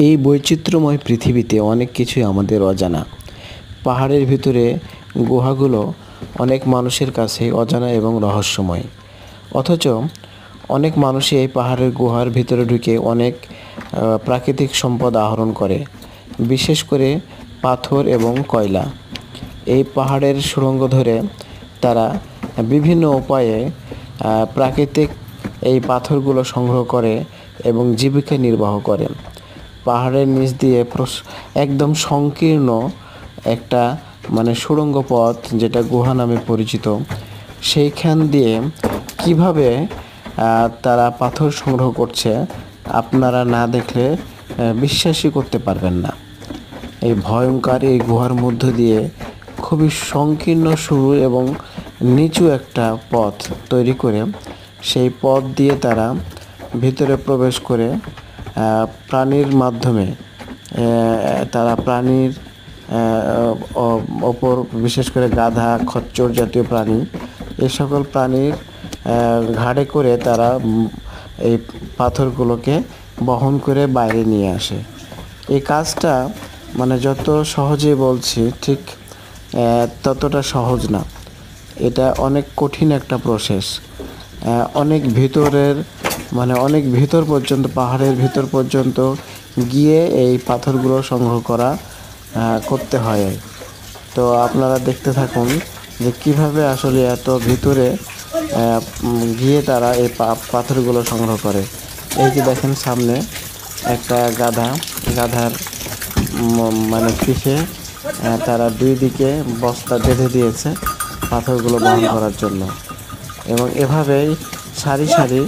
এই বৈচিত্র্যময় পৃথিবীতে অনেক কিছুই আমাদের অজানা। পাহাড়ের ভিতরে গুহাগুলো অনেক মানুষের কাছে অজানা এবং রহস্যময়। অথচ অনেক মানুষই এই পাহাড়ের গুহার ভিতরে ঢুকে অনেক প্রাকৃতিক সম্পদ আহরণ করে, বিশেষ করে পাথর এবং কয়লা। এই পাহাড়ের সুড়ঙ্গ ধরে তারা বিভিন্ন উপায়ে প্রাকৃতিক এই পাথরগুলো সংগ্রহ করে এবং জীবিকা নির্বাহ করে। পাহাড়ের নিচ দিয়ে একদম সংকীর্ণ একটা সুড়ঙ্গ পথ, যেটা গুহা নামে পরিচিত, সেইখান দিয়ে কিভাবে তারা পাথর সংগ্রহ করছে আপনারা না দেখলে বিশ্বাসই করতে পারবেন না। এই ভয়ঙ্কর এই গুহার মধ্য দিয়ে খুবই সংকীর্ণ সরু এবং নিচু একটা পথ তৈরি করে সেই পথ দিয়ে তারা ভিতরে প্রবেশ করে প্রাণীর মাধ্যমে তারা প্রাণীর ওপর, বিশেষ করে গাধা, খচ্চর জাতীয় প্রাণী, এই সকল প্রাণীর ঘাড়ে করে তারা এই পাথরগুলোকে বহন করে বাইরে নিয়ে আসে। এই কাজটা যত সহজে বলছি ঠিক ততটা সহজ না। এটা অনেক কঠিন একটা প্রসেস। অনেক ভিতরের অনেক ভিতর পর্যন্ত, পাহাড়ের ভিতর পর্যন্ত গিয়ে এই পাথরগুলো সংগ্রহ করতে হয়। তো আপনারা দেখতে থাকুন যে কিভাবে আসলে এত ভিতরে গিয়ে তারা এই পাথরগুলো সংগ্রহ করে। এই যে দেখেন সামনে একটা গাধার পিঠে তারা দুই দিকে বস্তা বেঁধে দিয়েছে পাথরগুলো বহন করার জন্য, এবং এভাবেই সারি সারি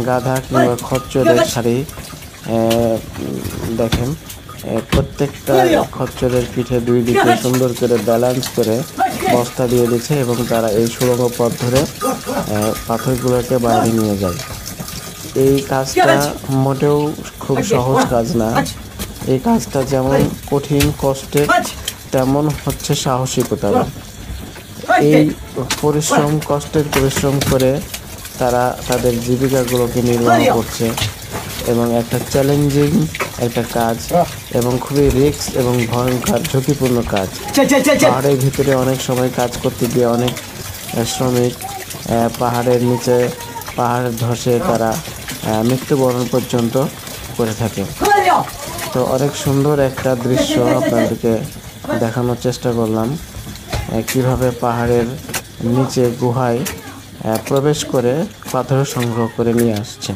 গাধা কিংবা খচ্চরের সারি দেখেন, প্রত্যেকটা খচ্চরের পিঠে দুই দিকে সুন্দর করে ব্যালেন্স করে বস্তা দিয়ে দিচ্ছে এবং তারা এই সুড়ঙ্গ পথ ধরে পাথরগুলোকে বাইরে নিয়ে যায়। এই কাজটা মোটেও খুব সহজ কাজ না। এই কাজটা যেমন কঠিন, কষ্টের, তেমন হচ্ছে সাহসিকতা। এই কষ্টের পরিশ্রম করে তারা তাদের জীবিকাগুলোকে নির্বাহ করছে এবং একটা চ্যালেঞ্জিং একটা কাজ এবং খুবই রিস্ক এবং ভয়ঙ্কর ঝুঁকিপূর্ণ কাজ। পাহাড়ের ভিতরে অনেক সময় কাজ করতে গিয়ে অনেক শ্রমিক পাহাড়ের নিচে পাহাড় ধসে তারা মৃত্যুবরণ পর্যন্ত করে থাকে। তো অনেক সুন্দর একটা দৃশ্য আপনাদেরকে দেখানোর চেষ্টা করলাম, কিভাবে পাহাড়ের নিচে গুহায় প্রবেশ করে পাথর সংগ্রহ করে নিয়ে আসছে।